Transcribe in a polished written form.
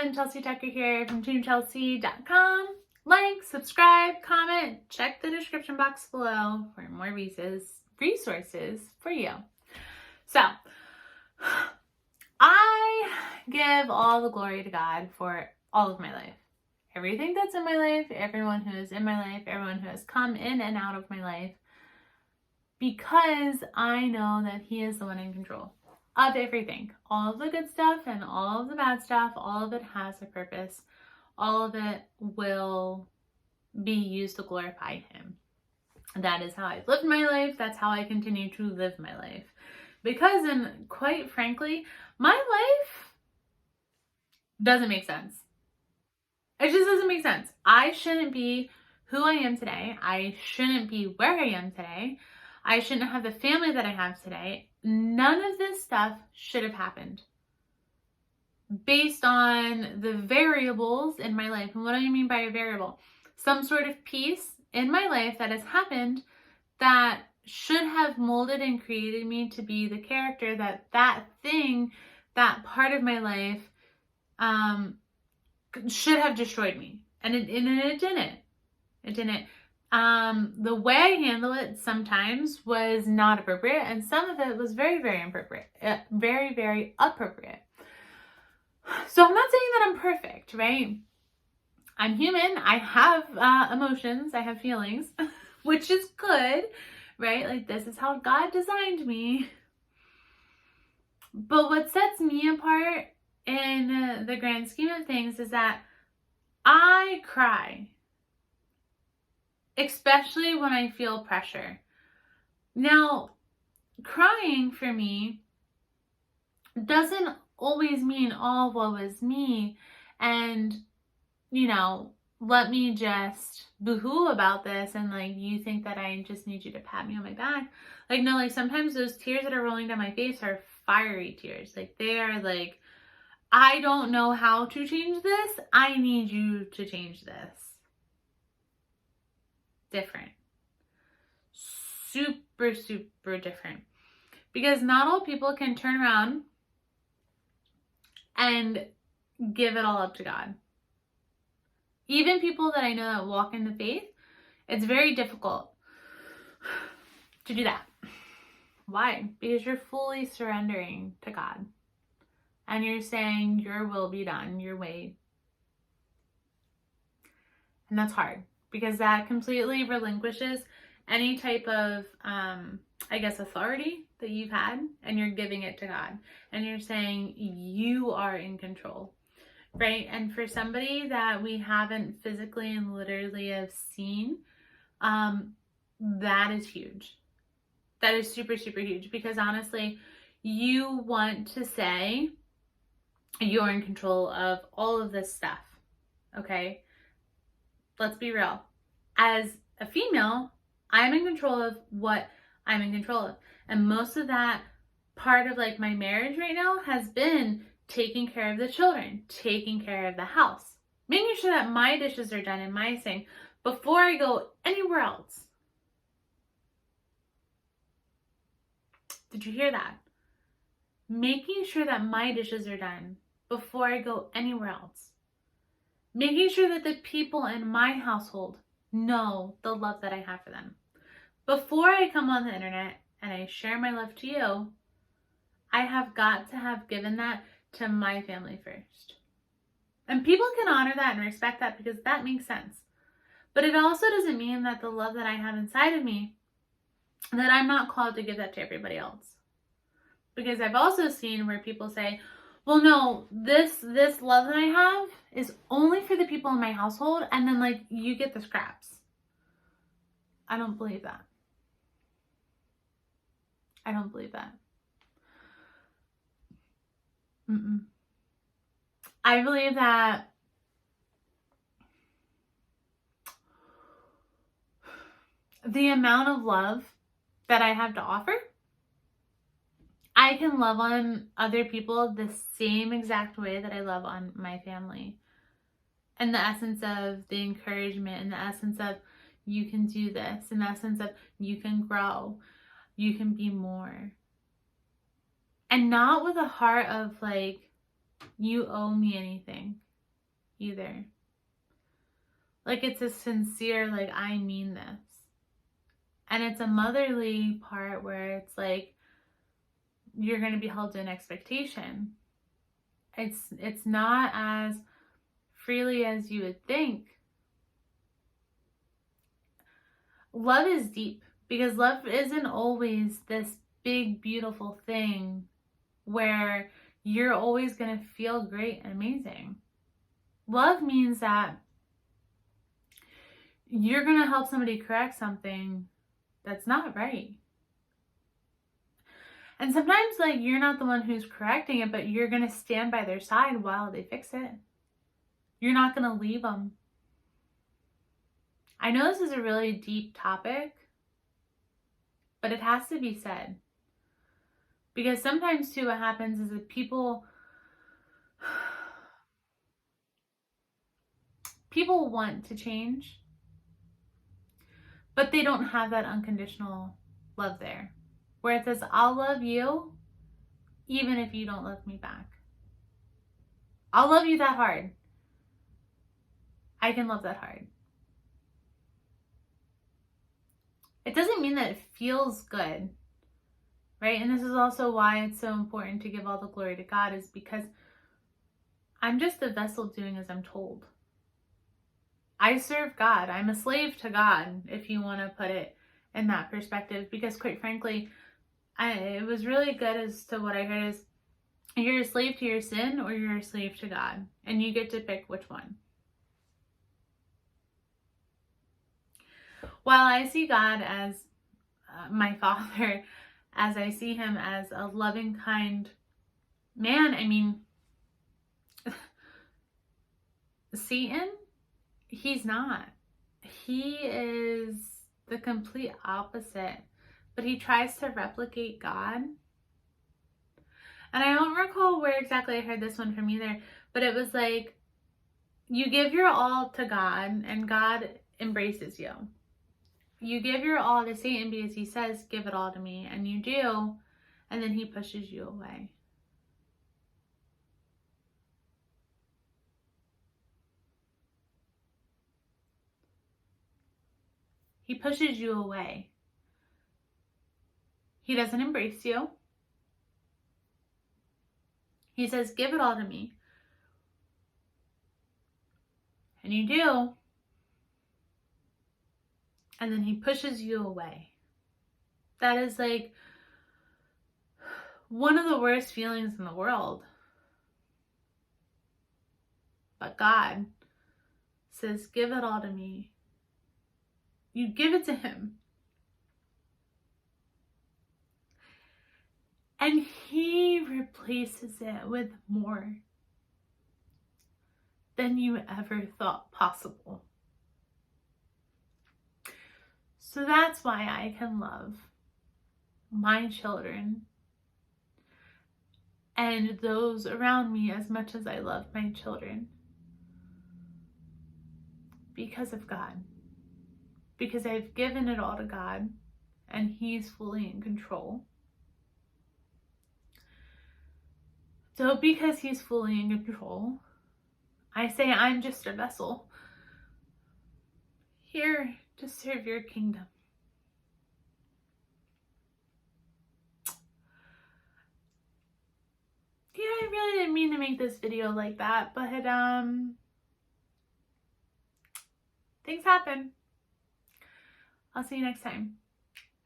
everyone, Chelsea Tucker here from TeamChelsea.com. Like, subscribe, comment, check the description box below for more resources for you. So, I give all the glory to God for all of my life. Everything that's in my life, everyone who is in my life, everyone who has come in and out of my life, because I know that He is the one in control of everything. All of the good stuff and all of the bad stuff, all of it has a purpose. All of it will be used to glorify Him. That is how I've lived my life. That's how I continue to live my life. Because, and quite frankly, my life doesn't make sense. It just doesn't make sense. I shouldn't be who I am today. I shouldn't be where I am today. I shouldn't have the family that I have today. None of this stuff should have happened based on the variables in my life. And what do I mean by a variable? Some sort of piece in my life that has happened that should have molded and created me to be the character that thing, that part of my life should have destroyed me. And it didn't. It didn't. The way I handle it sometimes was not appropriate, and some of it was very, very inappropriate. Very, very appropriate. So I'm not saying that I'm perfect, right? I'm human. I have emotions. I have feelings, which is good, right? Like, this is how God designed me. But what sets me apart in the grand scheme of things is that I cry, especially when I feel pressure. Now, crying for me doesn't always mean, oh, woe is me, and, you know, let me just boo-hoo about this, and, like, you think that I just need you to pat me on my back. Like, no, like, sometimes those tears that are rolling down my face are fiery tears. Like, they are like, I don't know how to change this. I need you to change this. Different. Super, super different. Because not all people can turn around and give it all up to God. Even people that I know that walk in the faith, it's very difficult to do that. Why? Because you're fully surrendering to God. And you're saying, your will be done, your way. And that's hard, because that completely relinquishes any type of, authority that you've had, and you're giving it to God. And you're saying, you are in control, right? And for somebody that we haven't physically and literally have seen, that is huge. That is super, super huge, because honestly, you want to say, you're in control of all of this stuff, okay? Let's be real. As a female, I'm in control of what I'm in control of. And most of that part of, like, my marriage right now has been taking care of the children, taking care of the house, making sure that my dishes are done in my sink before I go anywhere else. Did you hear that? Making sure that my dishes are done before I go anywhere else. Making sure that the people in my household know the love that I have for them. Before I come on the internet and I share my love to you, I have got to have given that to my family first. And people can honor that and respect that, because that makes sense. But it also doesn't mean that the love that I have inside of me, that I'm not called to give that to everybody else. Because I've also seen where people say, well, no, this love that I have is only for the people in my household, and then, like, you get the scraps. I don't believe that. I don't believe that. I believe that the amount of love that I have to offer, I can love on other people the same exact way that I love on my family. And the essence of the encouragement, and the essence of, you can do this, and the essence of, you can grow, you can be more. And not with a heart of, like, you owe me anything. either. Like, it's a sincere, like, I mean this. And it's a motherly part where it's like, you're going to be held to an expectation. It's not as freely as you would think. Love is deep, because love isn't always this big, beautiful thing where you're always going to feel great and amazing. Love means that you're going to help somebody correct something that's not right. And sometimes, like, you're not the one who's correcting it, but you're going to stand by their side while they fix it. You're not going to leave them. I know this is a really deep topic, but it has to be said. Because sometimes, too, what happens is that people want to change, but they don't have that unconditional love there. Where it says, I'll love you even if you don't love me back. I'll love you that hard. I can love that hard. It doesn't mean that it feels good, right? And this is also why it's so important to give all the glory to God, is because I'm just a vessel doing as I'm told. I serve God. I'm a slave to God, if you want to put it in that perspective, because quite frankly, it was really good as to what I heard is, you're a slave to your sin or you're a slave to God, and you get to pick which one. While I see God as my Father, as I see him as a loving, kind man, I mean, Satan, he's not. He is the complete opposite, but he tries to replicate God. And I don't recall where exactly I heard this one from either, but it was like, you give your all to God and God embraces you. You give your all to Satan because he says, give it all to me, and you do, and then he pushes you away. He pushes you away. He doesn't embrace you. He says, give it all to me. And you do. And then he pushes you away. That is like one of the worst feelings in the world. But God says, give it all to me. You give it to him. And he replaces it with more than you ever thought possible. So that's why I can love my children and those around me as much as I love my children. Because of God. Because I've given it all to God and he's fully in control. So because he's fully in control, I say I'm just a vessel here to serve your kingdom. Yeah, I really didn't mean to make this video like that, but things happen. I'll see you next time.